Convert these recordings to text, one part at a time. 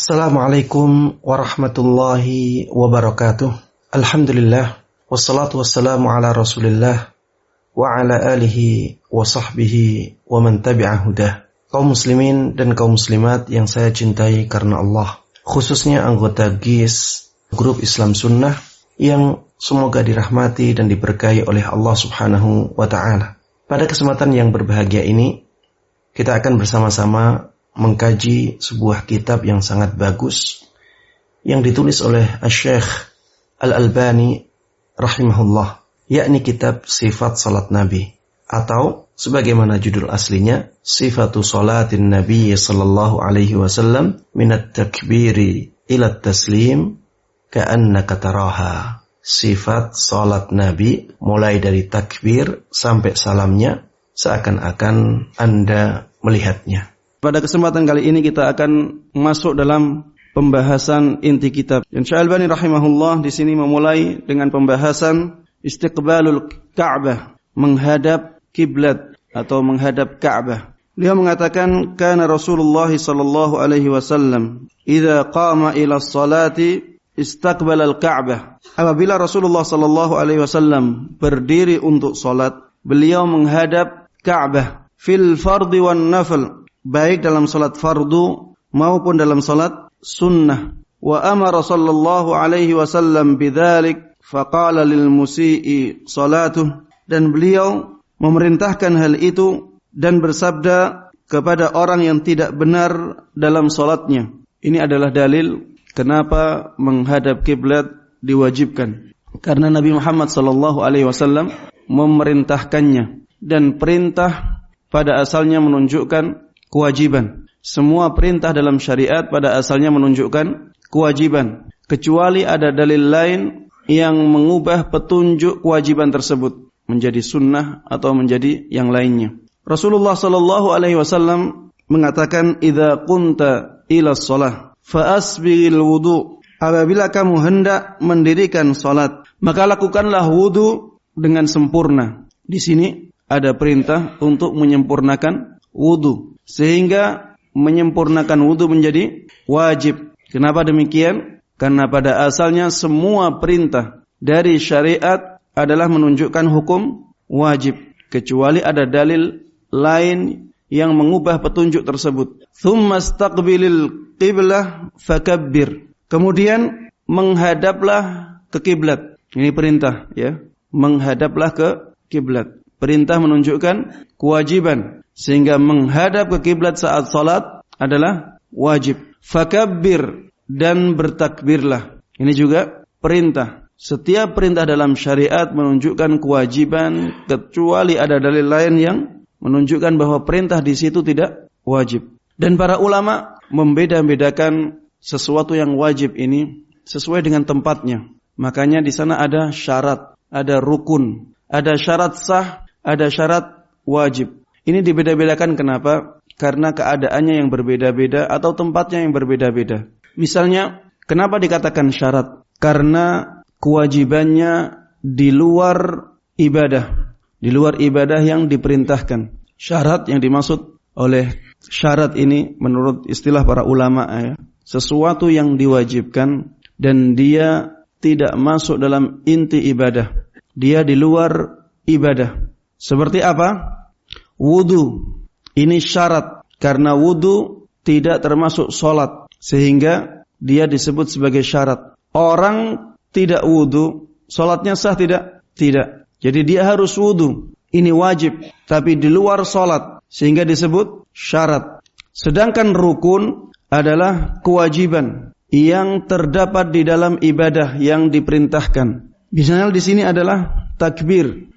Assalamualaikum warahmatullahi wabarakatuh. Alhamdulillah, wassalatu wassalamu ala rasulillah wa ala alihi wa sahbihi wa man tabi'a hudah. Kaum muslimin dan kaum muslimat yang saya cintai karena Allah, khususnya anggota GIS Grup Islam Sunnah yang semoga dirahmati dan diberkahi oleh Allah subhanahu wa ta'ala. Pada kesempatan yang berbahagia ini, kita akan bersama-sama mengkaji sebuah kitab yang sangat bagus yang ditulis oleh Syekh Al-Albani rahimahullah, yakni kitab Sifat Salat Nabi, atau sebagaimana judul aslinya Sifatu Salatin Nabi sallallahu alaihi wasallam minat takbiri ila taslim ka'annaka taraha. Sifat salat Nabi mulai dari takbir sampai salamnya seakan-akan Anda melihatnya. Pada kesempatan kali ini kita akan masuk dalam pembahasan inti kitab. Dan Syekh Al-Albani rahimahullah di sini memulai dengan pembahasan istiqbalul Ka'bah, menghadap kiblat atau menghadap Ka'bah. Beliau mengatakan kana Rasulullah sallallahu alaihi wasallam idza qama ila sholati istaqbala al-Ka'bah. Apabila Rasulullah sallallahu alaihi wasallam berdiri untuk salat, beliau menghadap Ka'bah fil fardhi wan nafl, baik dalam salat fardu maupun dalam salat sunnah. Wa amara sallallahu alaihi wasallam bidzalik faqala lil musii salatuh, dan beliau memerintahkan hal itu dan bersabda kepada orang yang tidak benar dalam salatnya. Ini adalah dalil kenapa menghadap kiblat diwajibkan, karena Nabi Muhammad sallallahu alaihi wasallam memerintahkannya, dan perintah pada asalnya menunjukkan kewajiban. Semua perintah dalam syariat pada asalnya menunjukkan kewajiban, kecuali ada dalil lain yang mengubah petunjuk kewajiban tersebut menjadi sunnah atau menjadi yang lainnya. Rasulullah sallallahu alaihi wasallam mengatakan, "Idza qumta ila shalah fa asbighil wudu." Apabila kamu hendak mendirikan salat, maka lakukanlah wudu dengan sempurna. Di sini ada perintah untuk menyempurnakan wudu, sehingga menyempurnakan wudu menjadi wajib. Kenapa demikian? Karena pada asalnya semua perintah dari syariat adalah menunjukkan hukum wajib, kecuali ada dalil lain yang mengubah petunjuk tersebut. Tsumma istaqbilil qiblah fakabbir. Kemudian menghadaplah ke kiblat. Ini perintah, ya. Menghadaplah ke kiblat. Perintah menunjukkan kewajiban, sehingga menghadap ke kiblat saat salat adalah wajib. Fakabbir, dan bertakbirlah. Ini juga perintah. Setiap perintah dalam syariat menunjukkan kewajiban, kecuali ada dalil lain yang menunjukkan bahwa perintah di situ tidak wajib. Dan para ulama membeda-bedakan sesuatu yang wajib ini sesuai dengan tempatnya. Makanya di sana ada syarat, ada rukun, ada syarat sah, ada syarat wajib. Ini dibeda-bedakan kenapa? Karena keadaannya yang berbeda-beda atau tempatnya yang berbeda-beda. Misalnya, kenapa dikatakan syarat? Karena kewajibannya di luar ibadah. Di luar ibadah yang diperintahkan. Syarat yang dimaksud oleh syarat ini menurut istilah para ulama, ya, sesuatu yang diwajibkan dan dia tidak masuk dalam inti ibadah. Dia di luar ibadah. Seperti apa? Wudu. Ini syarat, karena wudu tidak termasuk sholat, sehingga dia disebut sebagai syarat. Orang tidak wudu, sholatnya sah tidak? Tidak. Jadi dia harus wudu. Ini wajib, tapi di luar sholat, sehingga disebut syarat. Sedangkan rukun adalah kewajiban yang terdapat di dalam ibadah yang diperintahkan. Misalnya di sini adalah takbir.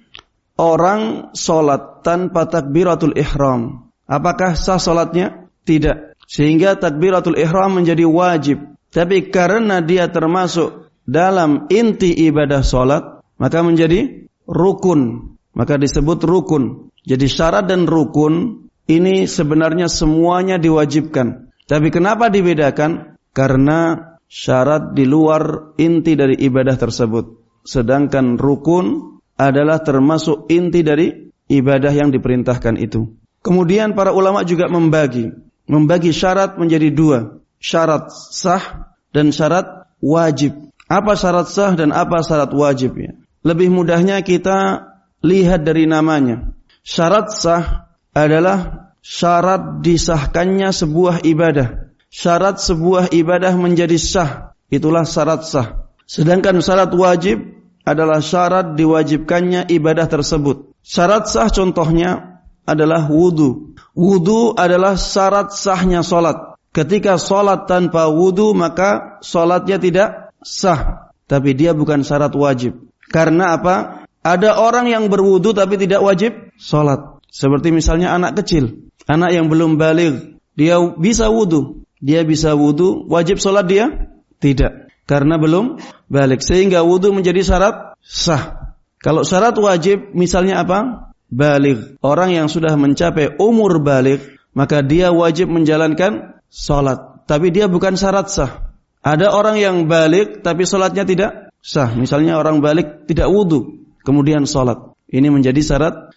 Orang sholat tanpa takbiratul ihram, apakah sah sholatnya? Tidak. Sehingga takbiratul ihram menjadi wajib. Tapi karena dia termasuk dalam inti ibadah sholat, maka menjadi rukun. Maka disebut rukun. Jadi syarat dan rukun ini sebenarnya semuanya diwajibkan. Tapi kenapa dibedakan? Karena syarat di luar inti dari ibadah tersebut. Sedangkan rukun adalah termasuk inti dari ibadah yang diperintahkan itu. Kemudian para ulama juga membagi syarat menjadi dua. syarat sah dan syarat wajib. Apa syarat sah dan apa syarat wajib ya? Lebih mudahnya kita lihat dari namanya. Syarat sah adalah syarat disahkannya sebuah ibadah. Syarat sebuah ibadah menjadi sah, itulah syarat sah. Sedangkan syarat wajib adalah syarat diwajibkannya ibadah tersebut. Syarat sah contohnya adalah wudu. Wudu adalah syarat sahnya solat. Ketika solat tanpa wudu maka solatnya tidak sah. Tapi dia bukan syarat wajib. Karena apa? Ada orang yang berwudu tapi tidak wajib solat. Seperti misalnya anak kecil. Anak yang belum baligh. Dia bisa wudu. Dia bisa wudu. Wajib solat dia? Tidak. Karena belum baligh. Sehingga wudu menjadi syarat sah. Kalau syarat wajib misalnya apa? Baligh. Orang yang sudah mencapai umur baligh. Maka dia wajib menjalankan solat. Tapi dia bukan syarat sah. Ada orang yang baligh tapi solatnya tidak sah. Misalnya orang baligh tidak wudu, kemudian solat. Ini menjadi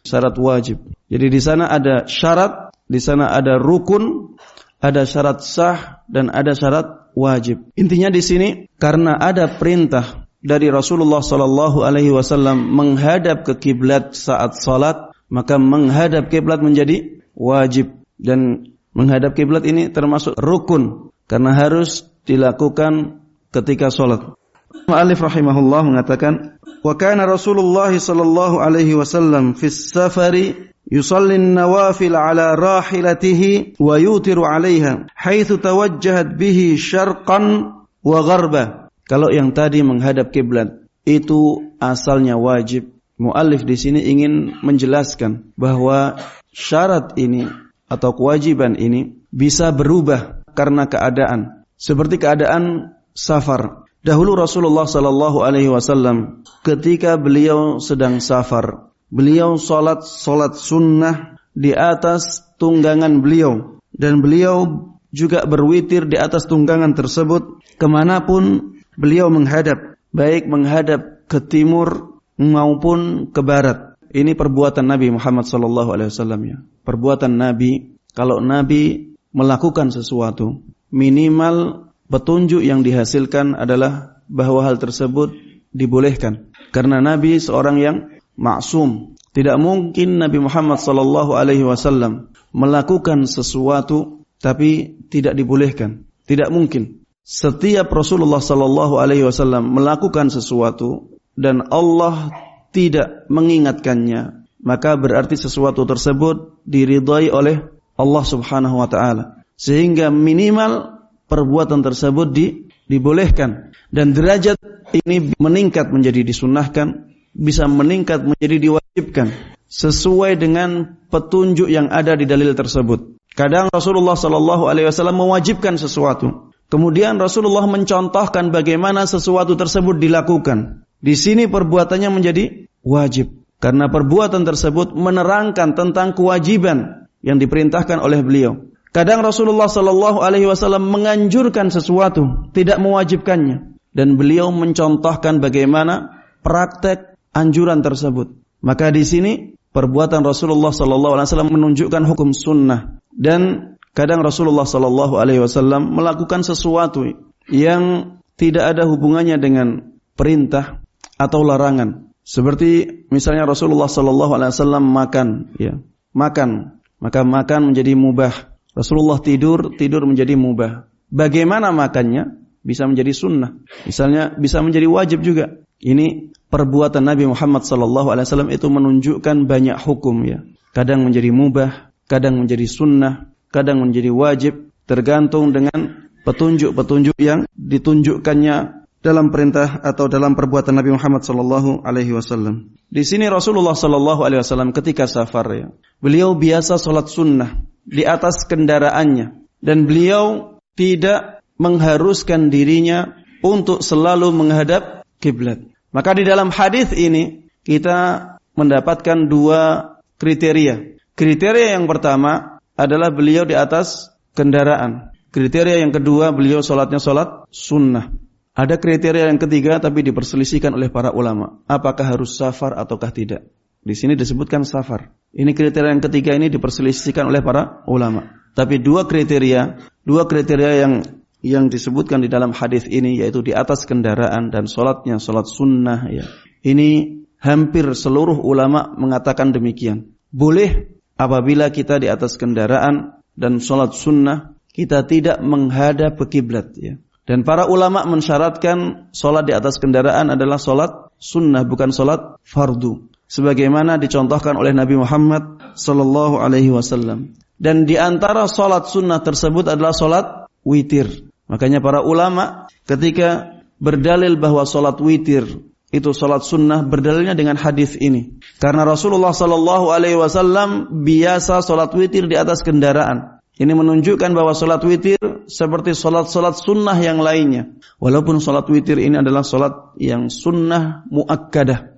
syarat wajib. Jadi di sana ada syarat, di sana ada rukun, ada syarat sah dan ada syarat wajib. Intinya di sini karena ada perintah dari Rasulullah sallallahu alaihi wasallam menghadap ke kiblat saat salat, maka menghadap kiblat menjadi wajib dan menghadap kiblat ini termasuk rukun karena harus dilakukan ketika salat. Mu'allif rahimahullah mengatakan, "Wa kana Rasulullah sallallahu alaihi wasallam fi safari yusalli an-nawafil ala rahilatihi wa yutiru 'alaiha haitsu tawajjahat bihi syarqan wa gharba." Kalau yang tadi menghadap kiblat itu asalnya wajib. Mu'allif di sini ingin menjelaskan bahwa syarat ini atau kewajiban ini bisa berubah karena keadaan. Seperti keadaan safar. Dahulu Rasulullah sallallahu alaihi wasallam ketika beliau sedang safar, beliau salat sunnah di atas tunggangan beliau dan beliau juga berwitir di atas tunggangan tersebut kemanapun beliau menghadap, baik menghadap ke timur maupun ke barat. Ini perbuatan Nabi Muhammad sallallahu alaihi wasallam ya. Perbuatan Nabi, kalau Nabi melakukan sesuatu, minimal petunjuk yang dihasilkan adalah bahwa hal tersebut dibolehkan. Karena Nabi seorang yang maksum. Tidak mungkin Nabi Muhammad sallallahu alaihi wasallam melakukan sesuatu tapi tidak dibolehkan. Tidak mungkin. Setiap Rasulullah sallallahu alaihi wasallam melakukan sesuatu dan Allah tidak mengingatkannya, maka berarti sesuatu tersebut diridhai oleh Allah Subhanahu wa taala. Sehingga minimal perbuatan tersebut dibolehkan dan derajat ini meningkat menjadi disunnahkan, bisa meningkat menjadi diwajibkan sesuai dengan petunjuk yang ada di dalil tersebut. Kadang Rasulullah sallallahu alaihi wasallam mewajibkan sesuatu, kemudian Rasulullah mencontohkan bagaimana sesuatu tersebut dilakukan. Di sini perbuatannya menjadi wajib karena perbuatan tersebut menerangkan tentang kewajiban yang diperintahkan oleh beliau. Kadang Rasulullah sallallahu alaihi wasallam menganjurkan sesuatu, tidak mewajibkannya, dan beliau mencontohkan bagaimana praktek anjuran tersebut. Maka di sini perbuatan Rasulullah sallallahu alaihi wasallam menunjukkan hukum sunnah, dan kadang Rasulullah sallallahu alaihi wasallam melakukan sesuatu yang tidak ada hubungannya dengan perintah atau larangan. Seperti misalnya Rasulullah sallallahu alaihi wasallam makan, maka makan menjadi mubah. Rasulullah tidur menjadi mubah. Bagaimana makannya? Bisa menjadi sunnah. Misalnya bisa menjadi wajib juga. Ini perbuatan Nabi Muhammad SAW itu menunjukkan banyak hukum ya. Kadang menjadi mubah, kadang menjadi sunnah, kadang menjadi wajib. Tergantung dengan petunjuk-petunjuk yang ditunjukkannya dalam perintah atau dalam perbuatan Nabi Muhammad SAW. Di sini Rasulullah SAW ketika safar ya, beliau biasa sholat sunnah di atas kendaraannya dan beliau tidak mengharuskan dirinya untuk selalu menghadap kiblat. Maka di dalam hadis ini kita mendapatkan dua kriteria. Kriteria yang pertama adalah beliau di atas kendaraan. Kriteria yang kedua beliau sholatnya sholat sunnah. Ada kriteria yang ketiga tapi diperselisihkan oleh para ulama. Apakah harus safar ataukah tidak? Di sini disebutkan safar. Ini kriteria yang ketiga ini diperselisihkan oleh para ulama. Tapi dua kriteria yang yang disebutkan di dalam hadis ini, yaitu di atas kendaraan dan sholatnya sholat sunnah, ya, ini hampir seluruh ulama mengatakan demikian. Boleh apabila kita di atas kendaraan dan sholat sunnah, kita tidak menghadap ke kiblat, ya. Dan para ulama mensyaratkan sholat di atas kendaraan adalah sholat sunnah, bukan sholat fardu, sebagaimana dicontohkan oleh Nabi Muhammad sallallahu alaihi wasallam. Dan di antara sholat sunnah tersebut adalah sholat witir. Makanya para ulama ketika berdalil bahwa sholat witir itu sholat sunnah, berdalilnya dengan hadis ini. Karena Rasulullah sallallahu alaihi wasallam biasa sholat witir di atas kendaraan. Ini menunjukkan bahwa sholat witir seperti sholat-sholat sunnah yang lainnya. Walaupun sholat witir ini adalah sholat yang sunnah muakkadah,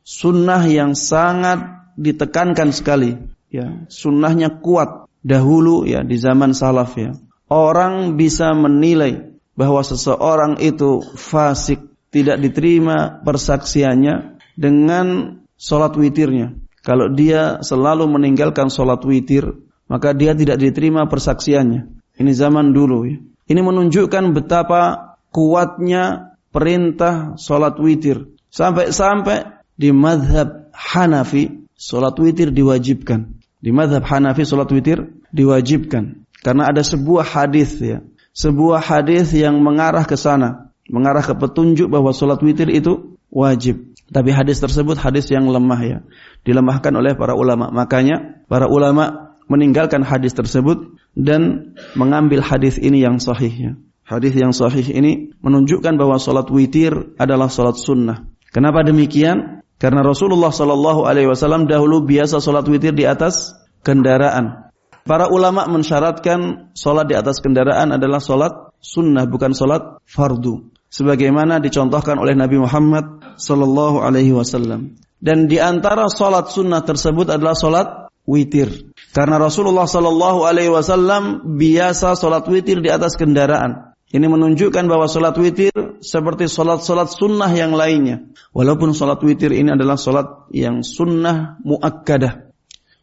sunnah yang sangat ditekankan sekali, ya, sunnahnya kuat dahulu, ya, di zaman salaf, ya. Orang bisa menilai bahwa seseorang itu fasik, tidak diterima persaksiannya dengan sholat witirnya. Kalau dia selalu meninggalkan sholat witir, maka dia tidak diterima persaksiannya. Ini zaman dulu, ya. Ini menunjukkan betapa kuatnya perintah sholat witir. Sampai-sampai di mazhab Hanafi sholat witir diwajibkan. Di mazhab Hanafi sholat witir diwajibkan. Karena ada sebuah hadis, ya, sebuah hadis yang mengarah ke sana, mengarah ke petunjuk bahwa sholat witir itu wajib. Tapi hadis tersebut hadis yang lemah, ya, dilemahkan oleh para ulama. Makanya para ulama meninggalkan hadis tersebut dan mengambil hadis ini yang sahih, ya. Hadis yang sahih ini menunjukkan bahwa salat witir adalah salat sunnah. Kenapa demikian? Karena Rasulullah sallallahu alaihi wasallam dahulu biasa salat witir di atas kendaraan. Para ulama mensyaratkan salat di atas kendaraan adalah salat sunnah, bukan salat fardu, sebagaimana dicontohkan oleh Nabi Muhammad sallallahu alaihi wasallam. Dan di antara salat sunnah tersebut adalah salat witir. Karena Rasulullah sallallahu alaihi wasallam biasa salat witir di atas kendaraan. Ini menunjukkan bahwa salat witir seperti salat-salat sunnah yang lainnya. Walaupun salat witir ini adalah salat yang sunnah muakkadah,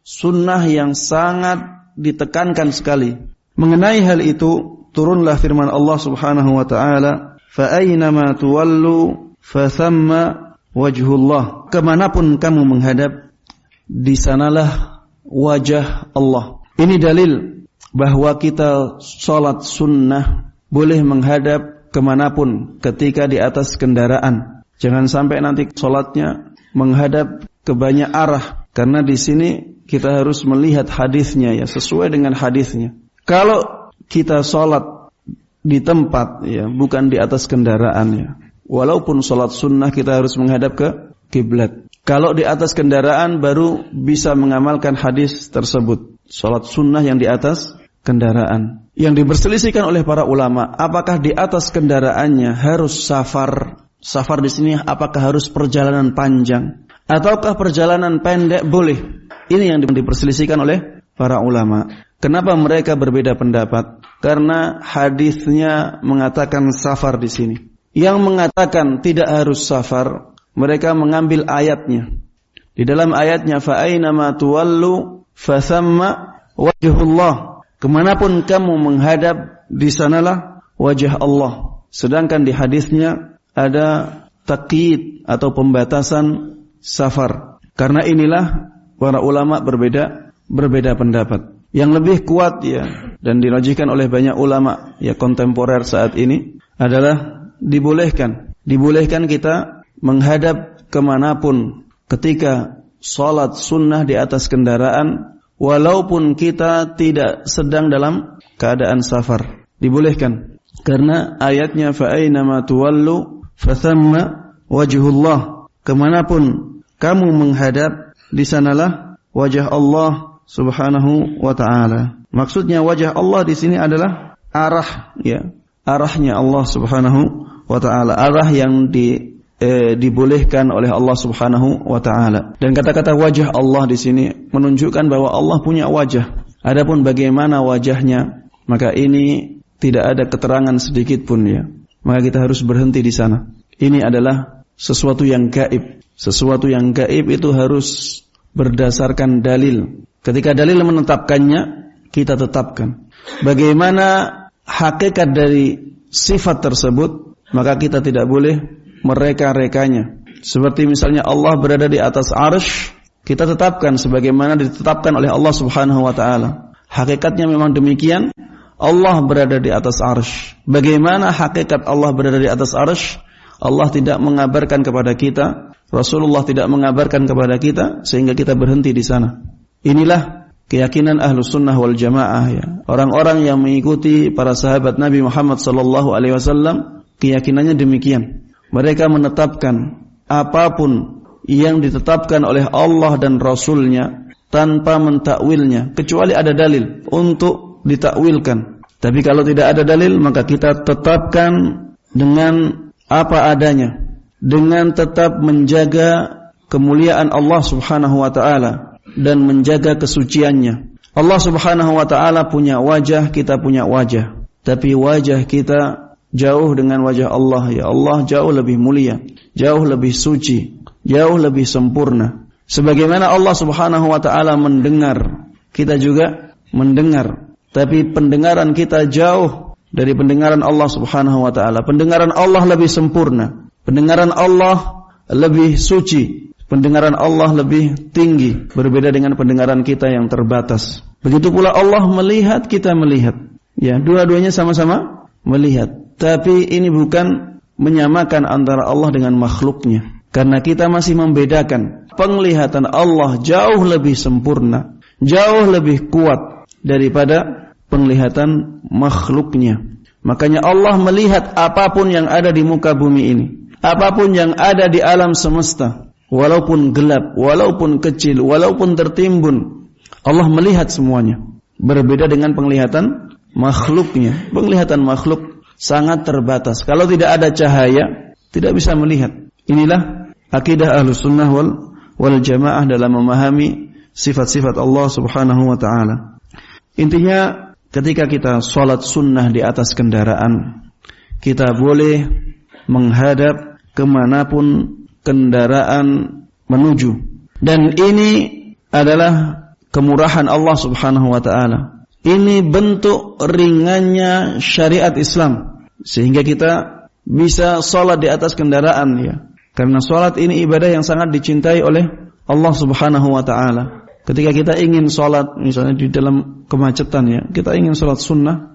sunnah yang sangat ditekankan sekali. Mengenai hal itu, turunlah firman Allah Subhanahu wa taala, "Fa aynama tuwallu fa thamma wajhullah." Kemanapun kamu menghadap, di sanalah wajah Allah. Ini dalil bahwa kita sholat sunnah boleh menghadap kemanapun ketika di atas kendaraan. Jangan sampai nanti sholatnya menghadap ke banyak arah, karena di sini kita harus melihat hadisnya, ya, sesuai dengan hadisnya. Kalau kita sholat di tempat, ya, bukan di atas kendaraan, ya, walaupun sholat sunnah kita harus menghadap ke kiblat. Kalau di atas kendaraan baru bisa mengamalkan hadis tersebut, sholat sunnah yang di atas kendaraan. Yang diperselisihkan oleh para ulama, apakah di atas kendaraannya harus safar? Safar di sini apakah harus perjalanan panjang ataukah perjalanan pendek? Boleh. Ini yang diperselisihkan oleh para ulama. Kenapa mereka berbeda pendapat? Karena hadisnya mengatakan safar di sini. Yang mengatakan tidak harus safar, mereka mengambil ayatnya. Di dalam ayatnya, fa aynama tuwallu fa thamma wajhullah. Kemanapun kamu menghadap, di sanalah wajah Allah. Sedangkan di hadisnya ada taqyid atau pembatasan safar. Karena inilah para ulama berbeda pendapat. Yang lebih kuat, ya, dan dirajihkan oleh banyak ulama, ya, kontemporer saat ini adalah dibolehkan kita menghadap kemanapun ketika sholat sunnah di atas kendaraan, walaupun kita tidak sedang dalam keadaan safar. Dibolehkan. Karena ayatnya fa aynama tuwallu fa thamma wajhullah. Kemanapun kamu menghadap, di sanalah wajah Allah Subhanahu wa ta'ala. Maksudnya wajah Allah di sini adalah arah, ya, arahnya Allah Subhanahu wa ta'ala, arah yang dibolehkan oleh Allah Subhanahu wa ta'ala. Dan kata-kata wajah Allah di sini menunjukkan bahwa Allah punya wajah. Adapun bagaimana wajahnya, maka ini tidak ada keterangan sedikit pun, ya. Maka kita harus berhenti di sana. Ini adalah sesuatu yang gaib. Sesuatu yang gaib itu harus berdasarkan dalil. Ketika dalil menetapkannya, kita tetapkan. Bagaimana hakikat dari sifat tersebut, maka kita tidak boleh mereka-rekanya. Seperti misalnya Allah berada di atas arsy, kita tetapkan sebagaimana ditetapkan oleh Allah Subhanahu wa taala. Hakikatnya memang demikian, Allah berada di atas arsy. Bagaimana hakikat Allah berada di atas arsy? Allah tidak mengabarkan kepada kita, Rasulullah tidak mengabarkan kepada kita, sehingga kita berhenti di sana. Inilah keyakinan Ahlus Sunnah wal Jamaah, ya. Orang-orang yang mengikuti para sahabat Nabi Muhammad sallallahu alaihi wasallam, keyakinannya demikian. Mereka menetapkan apapun yang ditetapkan oleh Allah dan Rasulnya tanpa mentakwilnya, kecuali ada dalil untuk ditakwilkan. Tapi kalau tidak ada dalil, maka kita tetapkan dengan apa adanya, dengan tetap menjaga kemuliaan Allah Subhanahu wa ta'ala dan menjaga kesuciannya. Allah Subhanahu wa ta'ala punya wajah, kita punya wajah, tapi wajah kita jauh dengan wajah Allah. Ya Allah jauh lebih mulia, jauh lebih suci, jauh lebih sempurna. Sebagaimana Allah Subhanahu wa ta'ala mendengar, kita juga mendengar, tapi pendengaran kita jauh dari pendengaran Allah Subhanahu wa ta'ala. Pendengaran Allah lebih sempurna, pendengaran Allah lebih suci, pendengaran Allah lebih tinggi, berbeda dengan pendengaran kita yang terbatas. Begitu pula Allah melihat, kita melihat. Ya, dua-duanya sama-sama melihat. Tapi ini bukan menyamakan antara Allah dengan makhluknya, karena kita masih membedakan. Penglihatan Allah jauh lebih sempurna, jauh lebih kuat daripada penglihatan makhluknya. Makanya Allah melihat apapun yang ada di muka bumi ini, apapun yang ada di alam semesta, walaupun gelap, walaupun kecil, walaupun tertimbun, Allah melihat semuanya. Berbeda dengan penglihatan makhluknya. Penglihatan makhluk sangat terbatas. Kalau tidak ada cahaya, tidak bisa melihat. Inilah akidah Ahlus Sunnah wal Jamaah dalam memahami sifat-sifat Allah Subhanahu wa ta'ala. Intinya, ketika kita sholat sunnah di atas kendaraan, kita boleh menghadap kemanapun kendaraan menuju. Dan ini adalah kemurahan Allah Subhanahu wa ta'ala. Ini bentuk ringannya syariat Islam, sehingga kita bisa sholat di atas kendaraan, ya. Karena sholat ini ibadah yang sangat dicintai oleh Allah Subhanahu wa ta'ala. Ketika kita ingin sholat, misalnya di dalam kemacetan, ya, kita ingin sholat sunnah.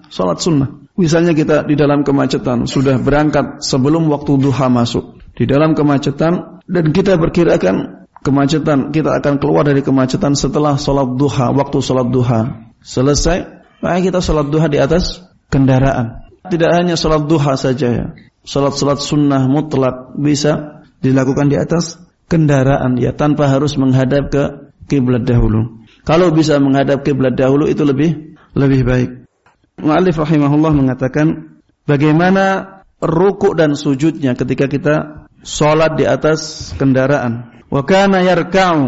Misalnya kita di dalam kemacetan, sudah berangkat sebelum waktu duha masuk, di dalam kemacetan, dan kita perkirakan kemacetan, kita akan keluar dari kemacetan setelah sholat duha, waktu sholat duha selesai, maka kita sholat duha di atas kendaraan. Tidak hanya sholat duha saja, ya. Sholat sunnah mutlak bisa dilakukan di atas kendaraan, ya, tanpa harus menghadap ke kiblat dahulu. Kalau bisa menghadap kiblat dahulu itu lebih baik. Mu'allif rahimahullah mengatakan bagaimana ruku' dan sujudnya ketika kita sholat di atas kendaraan. Wa kana yarka'u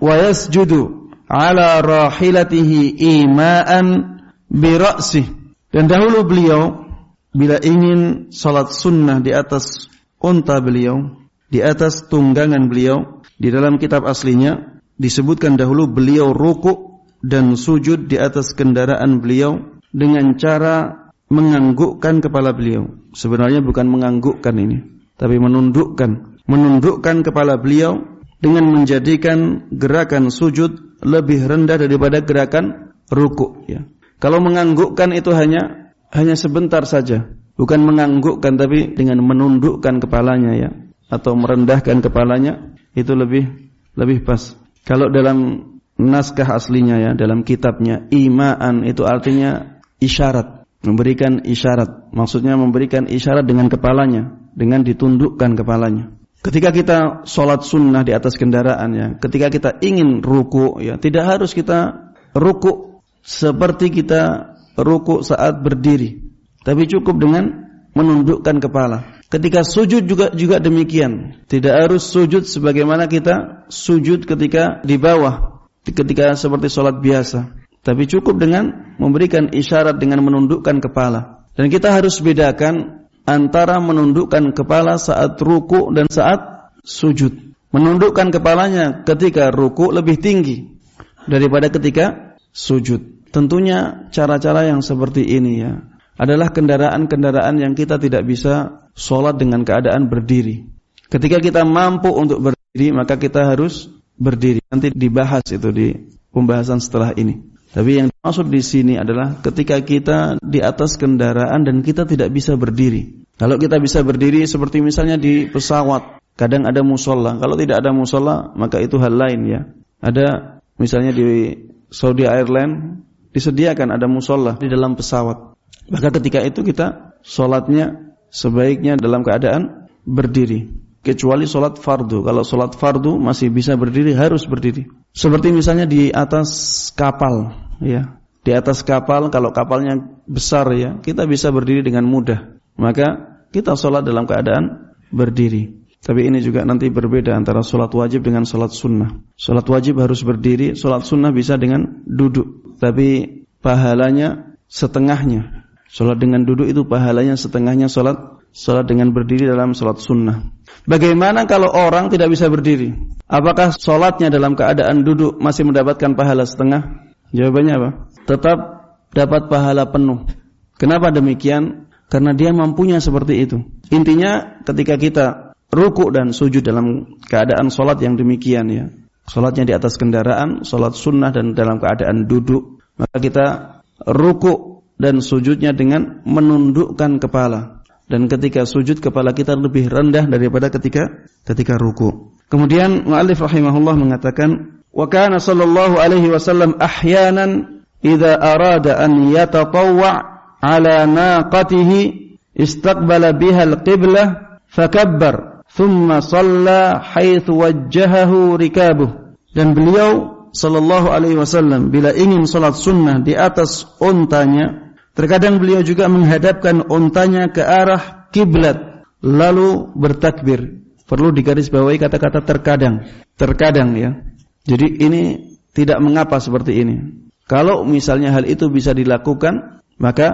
wa yasjudu ala rahilatihi ima'an bi ra'sih. Dan dahulu beliau bila ingin salat sunnah di atas unta beliau, di atas tunggangan beliau, di dalam kitab aslinya disebutkan dahulu beliau ruku' dan sujud di atas kendaraan beliau dengan cara menganggukkan kepala beliau. Sebenarnya bukan menganggukkan ini, tapi menundukkan kepala beliau dengan menjadikan gerakan sujud lebih rendah daripada gerakan ruku', ya. Kalau menganggukkan itu hanya sebentar saja, bukan menganggukkan, tapi dengan menundukkan kepalanya, ya, atau merendahkan kepalanya, itu lebih pas. Kalau dalam naskah aslinya, ya, dalam kitabnya, ima'an itu artinya isyarat, memberikan isyarat. Maksudnya memberikan isyarat dengan kepalanya, dengan ditundukkan kepalanya. Ketika kita sholat sunnah di atas kendaraan, ya, ketika kita ingin ruku', ya, tidak harus kita ruku' seperti kita ruku' saat berdiri, tapi cukup dengan menundukkan kepala. Ketika sujud juga demikian, tidak harus sujud sebagaimana kita sujud ketika di bawah, ketika seperti sholat biasa, tapi cukup dengan memberikan isyarat dengan menundukkan kepala. Dan kita harus bedakan antara menundukkan kepala saat ruku' dan saat sujud. Menundukkan kepalanya ketika ruku' lebih tinggi daripada ketika sujud. Tentunya cara-cara yang seperti ini, ya, adalah kendaraan-kendaraan yang kita tidak bisa sholat dengan keadaan berdiri. Ketika kita mampu untuk berdiri, maka kita harus berdiri. Nanti dibahas itu di pembahasan setelah ini. Tapi yang dimaksud di sini adalah ketika kita di atas kendaraan dan kita tidak bisa berdiri. Kalau kita bisa berdiri seperti misalnya di pesawat, kadang ada musola. Kalau tidak ada musola, maka itu hal lain ya. Ada misalnya di Saudi Airlines disediakan ada musola di dalam pesawat. Maka ketika itu kita sholatnya sebaiknya dalam keadaan berdiri. Kecuali sholat fardu. Kalau sholat fardu masih bisa berdiri, harus berdiri. Seperti misalnya di atas kapal, ya. Di atas kapal, kalau kapalnya besar ya, kita bisa berdiri dengan mudah. Maka kita sholat dalam keadaan berdiri. Tapi ini juga nanti berbeda antara sholat wajib dengan sholat sunnah. Sholat wajib harus berdiri, sholat sunnah bisa dengan duduk. Tapi pahalanya setengahnya. Sholat dengan duduk itu pahalanya setengahnya sholat dengan berdiri dalam sholat sunnah. Bagaimana kalau orang tidak bisa berdiri? Apakah sholatnya dalam keadaan duduk masih mendapatkan pahala setengah? Jawabannya apa? Tetap dapat pahala penuh. Kenapa demikian? Karena dia mampunya seperti itu. Intinya ketika kita ruku dan sujud dalam keadaan sholat yang demikian ya, sholatnya di atas kendaraan, sholat sunnah dan dalam keadaan duduk, maka kita ruku dan sujudnya dengan menundukkan kepala. Dan ketika sujud kepala kita lebih rendah daripada ketika ruku. Kemudian muallif rahimahullah mengatakan, wa kana sallallahu alaihi wasallam ahyanan idza arada an yatatawwa' ala naqatihi istaqbala biha al-qiblah fakabbar thumma shalla haitsu wajjahahu rikabuh. Dan beliau sallallahu alaihi wasallam bila ingin salat sunnah di atas untanya, terkadang beliau juga menghadapkan untanya ke arah kiblat lalu bertakbir. Perlu digarisbawahi kata-kata terkadang ya. Jadi ini tidak mengapa seperti ini. Kalau misalnya hal itu bisa dilakukan, maka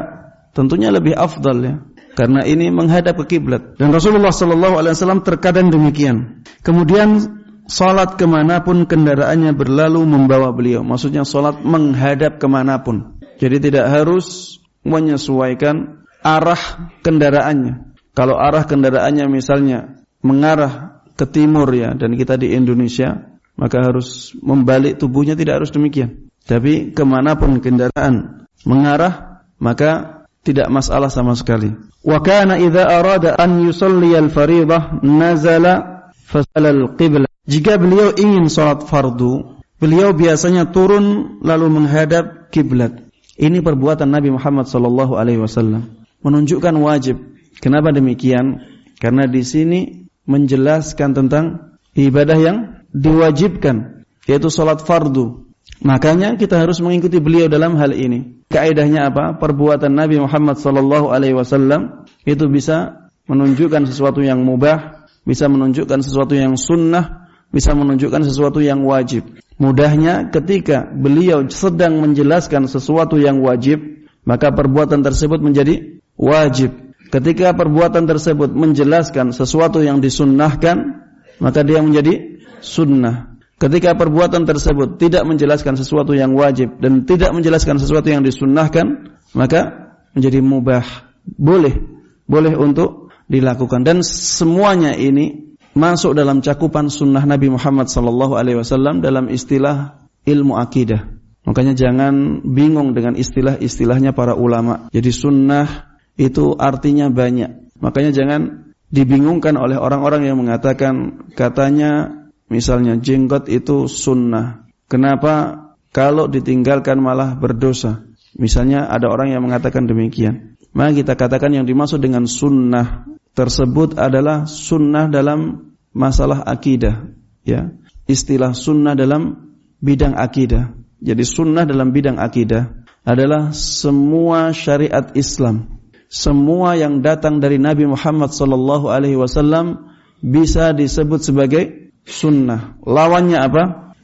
tentunya lebih afdal ya. Karena ini menghadap ke kiblat. Dan Rasulullah sallallahu alaihi wasallam terkadang demikian. Kemudian salat kemanapun kendaraannya berlalu membawa beliau. Maksudnya salat menghadap kemanapun. Jadi tidak harus menyesuaikan arah kendaraannya. Kalau arah kendaraannya misalnya mengarah ke timur ya, dan kita di Indonesia, maka harus membalik tubuhnya, tidak harus demikian. Tapi kemanapun kendaraan mengarah, maka tidak masalah sama sekali. Wa kana idza arada an yusalli al-fariidah nazala fasala al-qiblah. Jika beliau ingin salat fardu, beliau biasanya turun lalu menghadap kiblat. Ini perbuatan Nabi Muhammad sallallahu alaihi wasallam, menunjukkan wajib. Kenapa demikian? Karena di sini menjelaskan tentang ibadah yang diwajibkan, yaitu salat fardu. Makanya kita harus mengikuti beliau dalam hal ini. Kaidahnya apa? Perbuatan Nabi Muhammad sallallahu alaihi wasallam itu bisa menunjukkan sesuatu yang mubah, bisa menunjukkan sesuatu yang sunnah, bisa menunjukkan sesuatu yang wajib. Mudahnya ketika beliau sedang menjelaskan sesuatu yang wajib, maka perbuatan tersebut menjadi wajib. Ketika perbuatan tersebut menjelaskan sesuatu yang disunnahkan, maka dia menjadi sunnah. Ketika perbuatan tersebut tidak menjelaskan sesuatu yang wajib dan tidak menjelaskan sesuatu yang disunnahkan, maka menjadi mubah. Boleh untuk dilakukan. Dan semuanya ini masuk dalam cakupan sunnah Nabi Muhammad sallallahu alaihi wasallam dalam istilah ilmu akidah. Makanya jangan bingung dengan istilah-istilahnya para ulama. Jadi sunnah itu artinya banyak. Makanya jangan dibingungkan oleh orang-orang yang mengatakan katanya misalnya jenggot itu sunnah. Kenapa kalau ditinggalkan malah berdosa? Misalnya ada orang yang mengatakan demikian. Maka kita katakan yang dimaksud dengan sunnah tersebut adalah sunnah dalam masalah akidah, ya. Istilah sunnah dalam bidang akidah. Jadi sunnah dalam bidang akidah adalah semua syariat Islam, semua yang datang dari Nabi Muhammad sallallahu alaihi wasallam bisa disebut sebagai sunnah. Lawannya apa?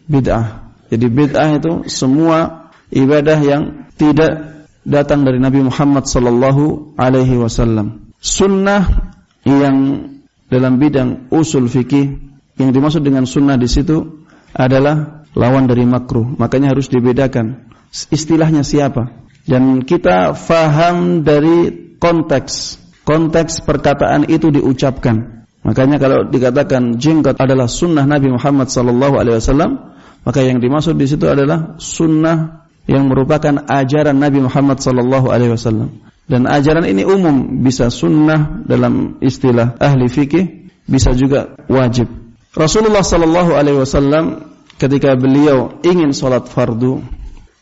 Bid'ah. Jadi bid'ah itu semua ibadah yang tidak datang dari Nabi Muhammad sallallahu alaihi wasallam. Sunnah yang dalam bidang usul fikih, yang dimaksud dengan sunnah di situ adalah lawan dari makruh. Makanya harus dibedakan istilahnya siapa. Dan kita faham dari konteks perkataan itu diucapkan. Makanya kalau dikatakan jenggot adalah sunnah Nabi Muhammad SAW, maka yang dimaksud di situ adalah sunnah yang merupakan ajaran Nabi Muhammad SAW. Dan ajaran ini umum, bisa sunnah dalam istilah ahli fikih, bisa juga wajib. Rasulullah SAW ketika beliau ingin sholat fardu,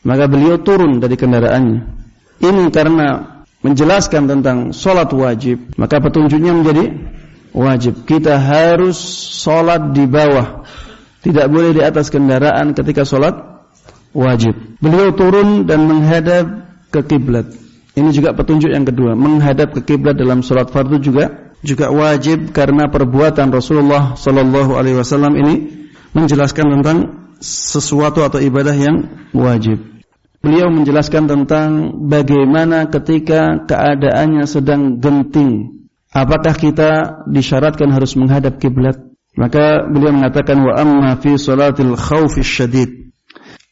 maka beliau turun dari kendaraannya. Ini karena menjelaskan tentang sholat wajib, maka petunjuknya menjadi wajib. Kita harus sholat di bawah, tidak boleh di atas kendaraan ketika sholat wajib. Beliau turun dan menghadap ke kiblat. Ini juga petunjuk yang kedua, menghadap ke kiblat dalam sholat fardu juga wajib, karena perbuatan Rasulullah SAW ini menjelaskan tentang sesuatu atau ibadah yang wajib. Beliau menjelaskan tentang bagaimana ketika keadaannya sedang genting, apakah kita disyaratkan harus menghadap kiblat? Maka beliau mengatakan, wa amma fi salatil khaufi syadid.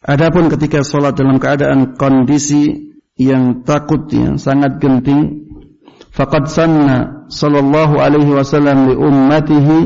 Adapun ketika salat dalam keadaan kondisi yang takut, yang sangat genting, faqad sanna sallallahu alaihi wasallam li ummatihi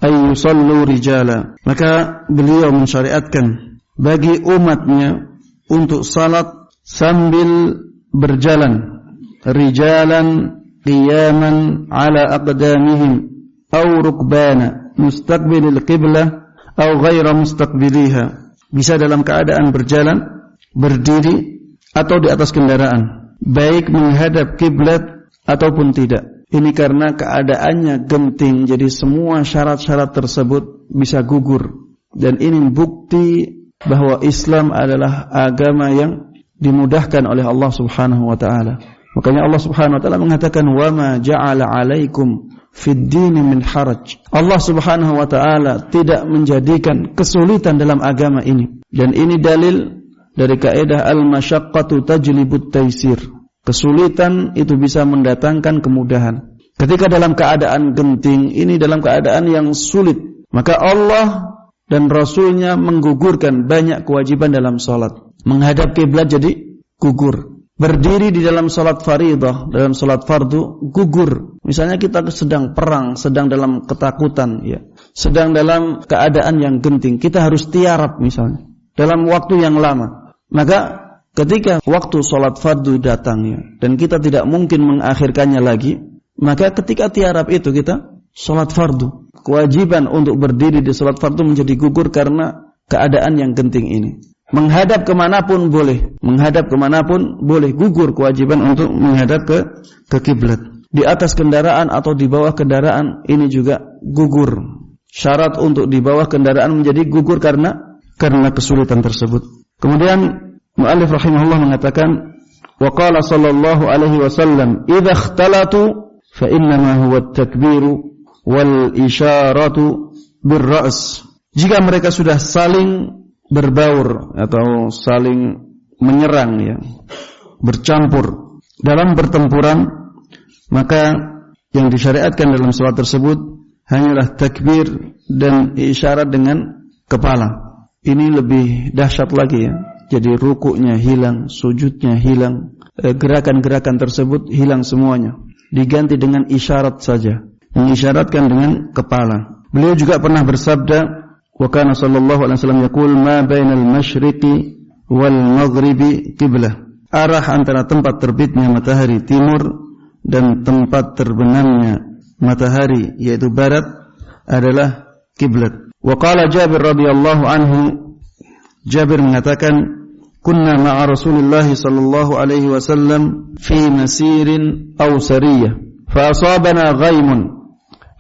ay yusallu rijala. Maka beliau mensyariatkan bagi umatnya untuk salat sambil berjalan, rijalan qiyaman ala aqdamihim aw rukbana mustaqbilil qiblah aw ghaira mustaqbiliha. Bisa dalam keadaan berjalan, berdiri, atau di atas kendaraan, baik menghadap kiblat ataupun tidak. Ini karena keadaannya genting, jadi semua syarat-syarat tersebut bisa gugur. Dan ini bukti bahwa Islam adalah agama yang dimudahkan oleh Allah Subhanahu wa taala. Makanya Allah Subhanahu wa taala mengatakan, wa ma ja'ala 'alaikum fid dini min haraj. Allah Subhanahu wa taala tidak menjadikan kesulitan dalam agama ini. Dan ini dalil dari kaidah al-masyaqqatu tajlibut taisir. Kesulitan itu bisa mendatangkan kemudahan. Ketika dalam keadaan genting, ini dalam keadaan yang sulit, maka Allah dan Rasulnya menggugurkan banyak kewajiban dalam salat. Menghadap kiblat jadi gugur. Berdiri di dalam salat faridah, dalam salat fardu, gugur. Misalnya kita sedang perang, sedang dalam ketakutan, ya, sedang dalam keadaan yang genting, kita harus tiarap misalnya, dalam waktu yang lama. Maka ketika waktu salat fardu datang, ya, dan kita tidak mungkin mengakhirkannya lagi, maka ketika tiarap itu kita salat fardu. Kewajiban untuk berdiri di salat fardu menjadi gugur karena keadaan yang genting ini. Menghadap kemanapun boleh, gugur kewajiban untuk menghadap ke kiblat. Di atas kendaraan atau di bawah kendaraan ini juga gugur. Syarat untuk di bawah kendaraan menjadi gugur karena kesulitan tersebut. Kemudian mu'allif rahimahullah mengatakan, wa qala sallallahu alaihi wasallam, idza ikhtalatu fa innama huwa at-takbiru wal isyaratu bir-ra's. Jika mereka sudah saling berbaur atau saling menyerang, ya, bercampur dalam pertempuran, maka yang disyariatkan dalam salat tersebut hanyalah takbir dan isyarat dengan kepala. Ini lebih dahsyat lagi, ya. Jadi rukuknya hilang, sujudnya hilang, gerakan-gerakan tersebut hilang semuanya, diganti dengan isyarat saja, mengisyaratkan dengan kepala. Beliau juga pernah bersabda, wa kana sallallahu alaihi wasallam yaqul ma bainal masyriqi wal maghribi qiblah. Arah antara tempat terbitnya matahari timur dan tempat terbenamnya matahari yaitu barat adalah kiblat. Wa qala Jabir radhiyallahu anhu, Jabir mengatakan, kunna ma'a Rasulillah sallallahu alaihi wasallam fi masirin aw sariyah fa asabana ghaimun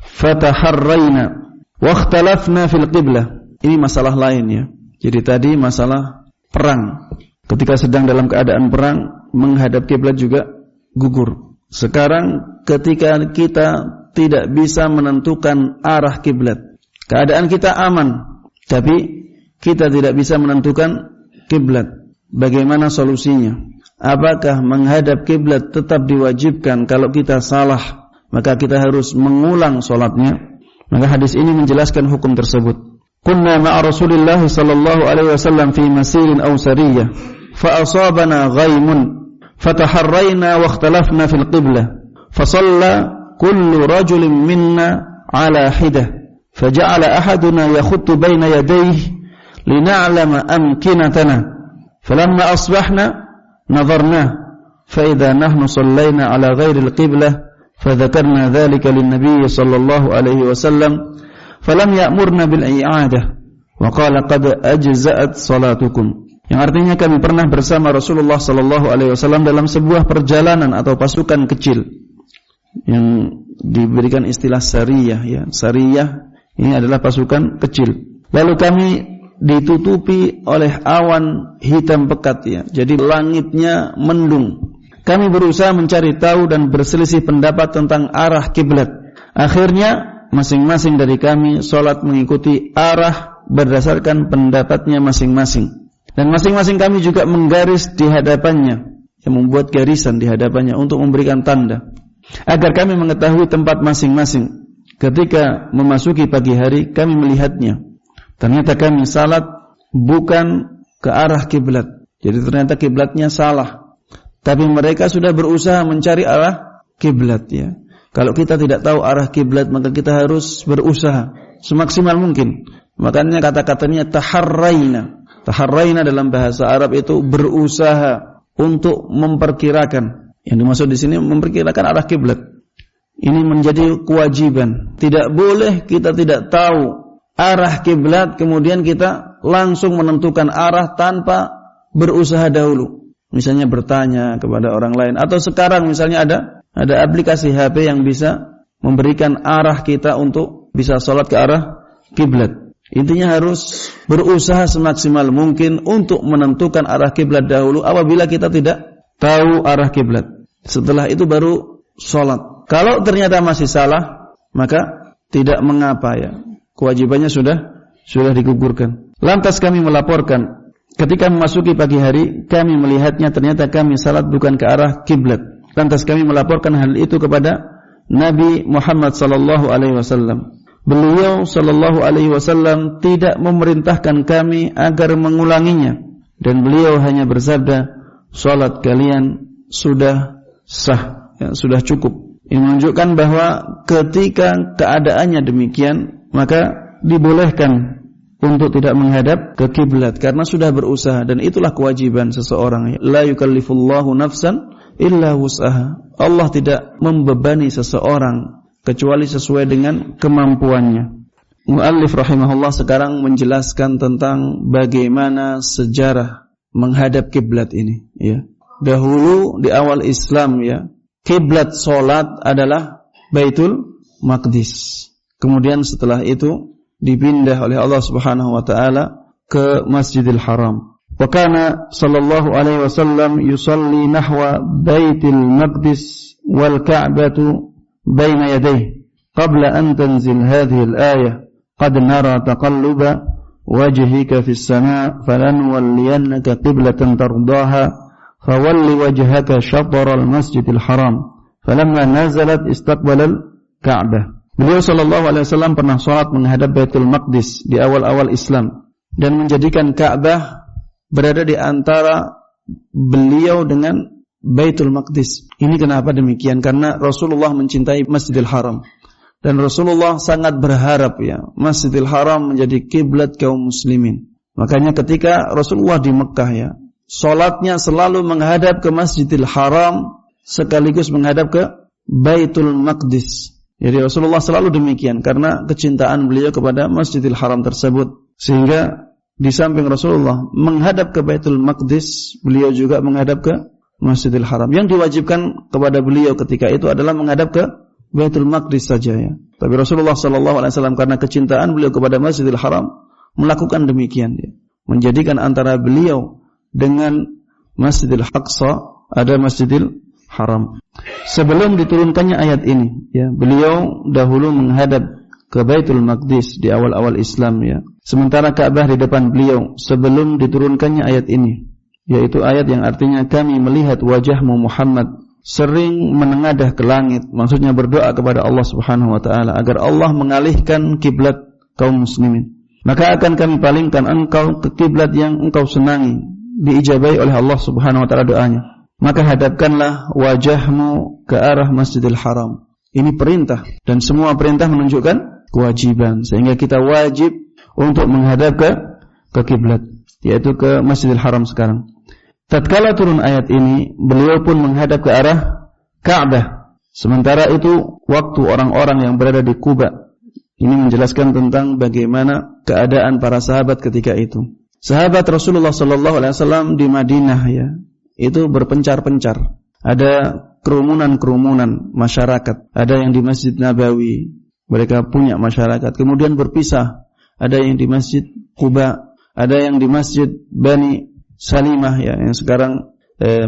fataharrayna wa ikhtalafna fil qiblah. Ini masalah lain, ya. Jadi tadi masalah perang. Ketika sedang dalam keadaan perang, menghadap kiblat juga gugur. Sekarang ketika kita tidak bisa menentukan arah kiblat, keadaan kita aman, tapi kita tidak bisa menentukan kiblat. Bagaimana solusinya? Apakah menghadap kiblat tetap diwajibkan? Kalau kita salah, maka kita harus mengulang salatnya. Maka hadis ini menjelaskan hukum tersebut. Kunna ma'a Rasulillah sallallahu alaihi wasallam fi masirin aw sariyah fa asabana ghaimun fataharrayna wa ikhtalafna fil qiblah fasalla kullu rajulin minna ala hidah faja'ala ahaduna yakhuttu baina yadayhi lina'lama amkinatana falamma asbahna nadharna fa idza nahnu sallayna ala ghairi al-qiblah fadzakarna dhalika lin-nabiy sallallahu alaihi wasallam falam ya'murna bil i'adah wa qala qad ajza'at salatukum. Yang artinya kami pernah bersama Rasulullah sallallahu alaihi wasallam dalam sebuah perjalanan atau pasukan kecil yang diberikan istilah sariyah ya. Sariyah ini adalah pasukan kecil. Lalu kami ditutupi oleh awan hitam pekat ya. Jadi langitnya mendung. Kami berusaha mencari tahu dan berselisih pendapat tentang arah kiblat. Akhirnya masing-masing dari kami salat mengikuti arah berdasarkan pendapatnya masing-masing. Dan masing-masing kami juga menggaris di hadapannya, yang membuat garisan di hadapannya untuk memberikan tanda agar kami mengetahui tempat masing-masing. Ketika memasuki pagi hari kami melihatnya. Ternyata kami salat bukan ke arah kiblat. Jadi ternyata kiblatnya salah. Tapi mereka sudah berusaha mencari arah kiblat ya. Kalau kita tidak tahu arah kiblat maka kita harus berusaha semaksimal mungkin. Makanya kata-katanya taharrayna. Taharrayna dalam bahasa Arab itu berusaha untuk memperkirakan. Yang dimaksud di sini memperkirakan arah kiblat. Ini menjadi kewajiban. Tidak boleh kita tidak tahu arah kiblat kemudian kita langsung menentukan arah tanpa berusaha dahulu. Misalnya bertanya kepada orang lain atau sekarang misalnya ada aplikasi HP yang bisa memberikan arah kita untuk bisa salat ke arah kiblat. Intinya harus berusaha semaksimal mungkin untuk menentukan arah kiblat dahulu apabila kita tidak tahu arah kiblat. Setelah itu baru salat. Kalau ternyata masih salah, maka tidak mengapa ya. Kewajibannya sudah digugurkan. Lantas kami melaporkan, ketika memasuki pagi hari, kami melihatnya ternyata kami salat bukan ke arah kiblat. Lantas kami melaporkan hal itu kepada Nabi Muhammad sallallahu alaihi wasallam. Beliau sallallahu alaihi wasallam tidak memerintahkan kami agar mengulanginya dan beliau hanya bersabda, salat kalian sudah sah, ya, sudah cukup. Ini menunjukkan bahwa ketika keadaannya demikian, maka dibolehkan untuk tidak menghadap ke kiblat karena sudah berusaha dan itulah kewajiban seseorang. La yukallifullahu nafsan illa wus'aha. Allah tidak membebani seseorang kecuali sesuai dengan kemampuannya. Muallif rahimahullah sekarang menjelaskan tentang bagaimana sejarah menghadap kiblat ini ya. Dahulu di awal Islam ya, kiblat salat adalah Baitul Maqdis. Kemudian setelah itu dipindah oleh Allah Subhanahu wa taala ke Masjidil Haram. Wa kana sallallahu alaihi wasallam yusalli nahwa Baitul Maqdis wal Ka'batu بين يديه قبل أن تنزل هذه الآية قد نرى تقلب وجهك في السماء فلنولينك قبلة ترضاها فول وجهك شطر المسجد الحرام فلما نزلت استقبل الكعبة. Beliau sallallahu alaihi wasallam pernah salat menghadap Baitul Maqdis di awal-awal Islam dan menjadikan Ka'bah berada di antara beliau dengan Baitul Maqdis. Ini kenapa demikian? Karena Rasulullah mencintai Masjidil Haram dan Rasulullah sangat berharap ya Masjidil Haram menjadi kiblat kaum muslimin. Makanya ketika Rasulullah di Mekah ya, salatnya selalu menghadap ke Masjidil Haram sekaligus menghadap ke Baitul Maqdis. Jadi Rasulullah selalu demikian karena kecintaan beliau kepada Masjidil Haram tersebut. Sehingga di samping Rasulullah menghadap ke Baitul Maqdis, beliau juga menghadap ke Masjidil Haram. Yang diwajibkan kepada beliau ketika itu adalah menghadap ke Baitul Maqdis saja ya. Tapi Rasulullah sallallahu alaihi wasallam karena kecintaan beliau kepada Masjidil Haram melakukan demikian ya. Menjadikan antara beliau dengan Masjidil Aqsa ada Masjidil Haram. Sebelum diturunkannya ayat ini ya, beliau dahulu menghadap ke Baitul Maqdis di awal-awal Islam ya. Sementara Ka'bah di depan beliau sebelum diturunkannya ayat ini, yaitu ayat yang artinya kami melihat wajahmu Muhammad sering menengadah ke langit, maksudnya berdoa kepada Allah Subhanahu wa taala agar Allah mengalihkan kiblat kaum muslimin. Maka akan kami palingkan engkau ke kiblat yang engkau senangi, diijabahi oleh Allah Subhanahu wa taala doanya. maka hadapkanlah wajahmu ke arah Masjidil Haram. Ini perintah, dan semua perintah menunjukkan kewajiban, sehingga kita wajib untuk menghadap ke kiblat, yaitu ke Masjidil Haram sekarang. Tatkala turun ayat ini, beliau pun menghadap ke arah Ka'bah. Sementara itu waktu orang-orang yang berada di Quba. Ini menjelaskan tentang bagaimana keadaan para sahabat ketika itu. Sahabat Rasulullah SAW di Madinah ya, itu berpencar-pencar. Ada kerumunan-kerumunan masyarakat. Ada yang di Masjid Nabawi, mereka punya masyarakat. Kemudian berpisah. Ada yang di Masjid Quba, ada yang di Masjid Bani Salimah ya, yang sekarang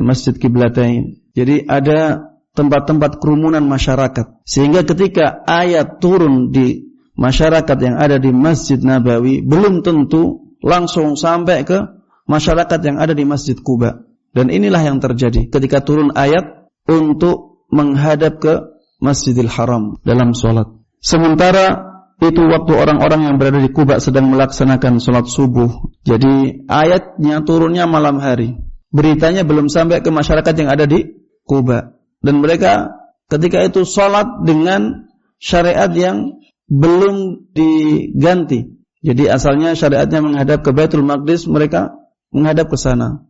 Masjid Qiblatain. Jadi ada tempat-tempat kerumunan masyarakat. Sehingga ketika ayat turun di masyarakat yang ada di Masjid Nabawi, belum tentu langsung sampai ke masyarakat yang ada di Masjid Quba. Dan inilah yang terjadi ketika turun ayat untuk menghadap ke Masjidil Haram dalam sholat. Sementara itu waktu orang-orang yang berada di Quba sedang melaksanakan sholat subuh. Jadi ayatnya turunnya malam hari. Beritanya belum sampai ke masyarakat yang ada di Quba. Dan mereka ketika itu sholat dengan syariat yang belum diganti. Jadi asalnya syariatnya menghadap ke Baitul Maqdis, mereka menghadap ke sana.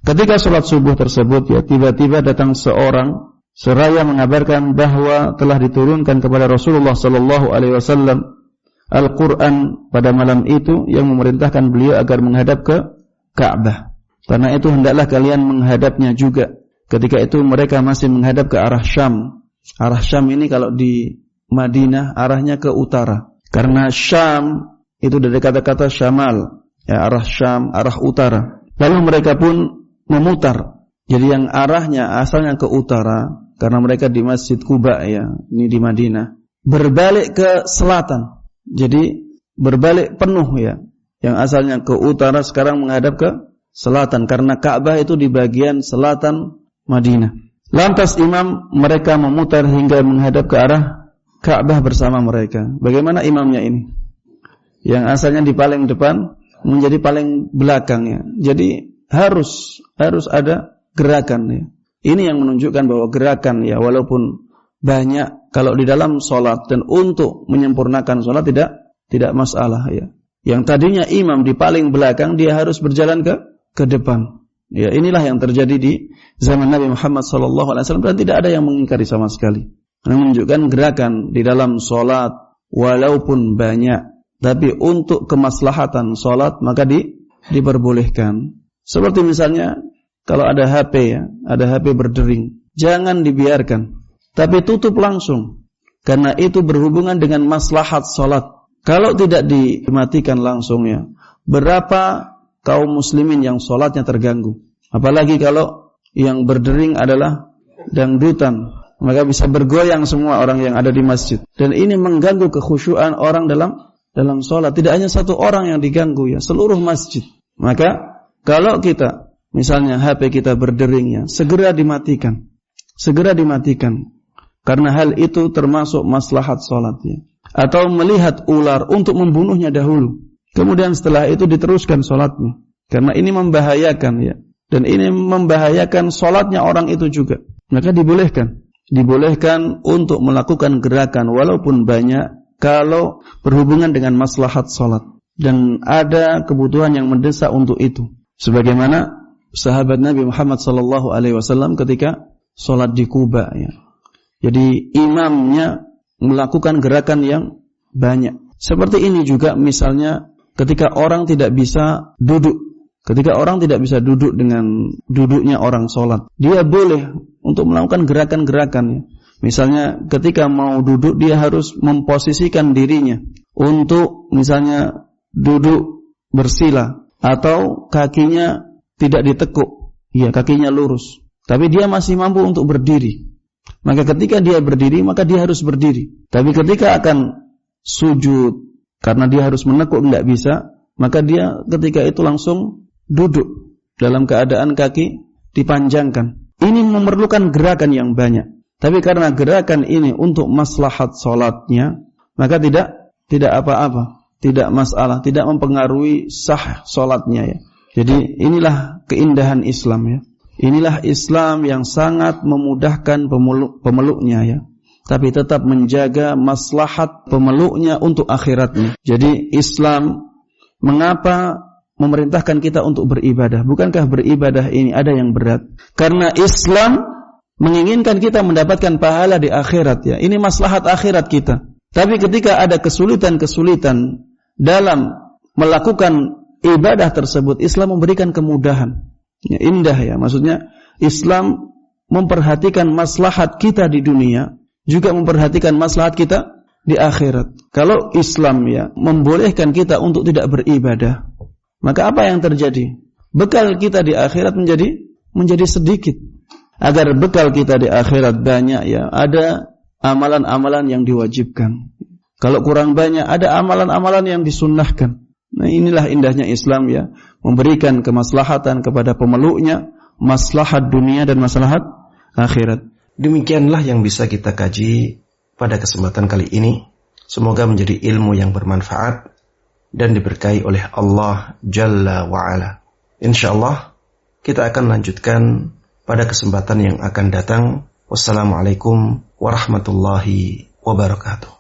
Ketika sholat subuh tersebut ya, tiba-tiba datang seorang seraya mengabarkan bahwa telah diturunkan kepada Rasulullah SAW Al-Quran pada malam itu yang memerintahkan beliau agar menghadap ke Ka'bah. Karena itu hendaklah kalian menghadapnya juga. Ketika itu mereka masih menghadap ke arah Syam. Arah Syam ini kalau di Madinah arahnya ke utara. Karena Syam itu dari kata-kata Syamal, ya, arah Syam, arah utara. Lalu mereka pun memutar. Jadi yang arahnya asalnya ke utara, karena mereka di Masjid Quba ya, ini di Madinah, berbalik ke selatan. Jadi berbalik penuh ya. Yang asalnya ke utara sekarang menghadap ke selatan, karena Ka'bah itu di bagian selatan Madinah. Lantas imam mereka memutar hingga menghadap ke arah Ka'bah bersama mereka. Bagaimana imamnya ini? Yang asalnya di paling depan menjadi paling belakang ya. Jadi harus ada gerakan ya. Ini yang menunjukkan bahwa gerakan ya, walaupun banyak kalau di dalam sholat dan untuk menyempurnakan sholat tidak masalah ya. Yang tadinya imam di paling belakang, dia harus berjalan ke depan. Ya, inilah yang terjadi di zaman Nabi Muhammad SAW dan tidak ada yang mengingkari sama sekali. Menunjukkan gerakan di dalam sholat walaupun banyak, tapi untuk kemaslahatan sholat maka diperbolehkan. Seperti misalnya kalau ada HP ya, ada HP berdering, jangan dibiarkan, tapi tutup langsung, karena itu berhubungan dengan maslahat sholat. Kalau tidak dimatikan langsung ya, berapa kaum muslimin yang sholatnya terganggu. Apalagi kalau yang berdering adalah dangdutan, maka bisa bergoyang semua orang yang ada di masjid. Dan ini mengganggu kekhusyuan orang dalam sholat. Tidak hanya satu orang yang diganggu ya, seluruh masjid. Maka kalau kita misalnya HP kita berdering ya, segera dimatikan. Segera dimatikan. Karena hal itu termasuk maslahat sholat ya. Atau melihat ular untuk membunuhnya dahulu. Kemudian setelah itu diteruskan sholatnya. Karena ini membahayakan ya. Dan ini membahayakan sholatnya orang itu juga. Maka dibolehkan. Dibolehkan untuk melakukan gerakan walaupun banyak kalau berhubungan dengan maslahat sholat. Dan ada kebutuhan yang mendesak untuk itu. Sebagaimana sahabat Nabi Muhammad SAW ketika sholat di Quba ya. Jadi imamnya melakukan gerakan yang banyak. Seperti ini juga misalnya ketika orang tidak bisa duduk. Ketika orang tidak bisa duduk dengan duduknya orang sholat, dia boleh untuk melakukan gerakan-gerakan ya. Misalnya ketika mau duduk, dia harus memposisikan dirinya untuk misalnya duduk bersila, atau kakinya tidak ditekuk, ya, kakinya lurus, tapi dia masih mampu untuk berdiri. Maka ketika dia berdiri, maka dia harus berdiri. Tapi ketika akan sujud, karena dia harus menekuk, tidak bisa, maka dia ketika itu langsung duduk dalam keadaan kaki dipanjangkan. Ini memerlukan gerakan yang banyak. Tapi karena gerakan ini untuk maslahat sholatnya, maka tidak apa-apa, tidak masalah, tidak mempengaruhi sah sholatnya ya. Jadi inilah keindahan Islam ya. Inilah Islam yang sangat memudahkan pemeluknya ya. Tapi tetap menjaga maslahat pemeluknya untuk akhiratnya. Jadi Islam mengapa memerintahkan kita untuk beribadah? Bukankah beribadah ini ada yang berat? Karena Islam menginginkan kita mendapatkan pahala di akhirat ya. Ini maslahat akhirat kita. Tapi ketika ada kesulitan-kesulitan dalam melakukan ibadah tersebut, Islam memberikan kemudahan. Ya, indah ya. Maksudnya Islam memperhatikan maslahat kita di dunia, juga memperhatikan maslahat kita di akhirat. Kalau Islam ya membolehkan kita untuk tidak beribadah, maka apa yang terjadi? Bekal kita di akhirat menjadi sedikit. Agar bekal kita di akhirat banyak ya, ada amalan-amalan yang diwajibkan. Kalau kurang banyak, ada amalan-amalan yang disunnahkan. Nah, inilah indahnya Islam ya, memberikan kemaslahatan kepada pemeluknya, maslahat dunia dan maslahat akhirat. Demikianlah yang bisa kita kaji pada kesempatan kali ini. Semoga menjadi ilmu yang bermanfaat dan diberkahi oleh Allah Jalla wa'ala. InsyaAllah kita akan lanjutkan pada kesempatan yang akan datang. Wassalamualaikum warahmatullahi wabarakatuh.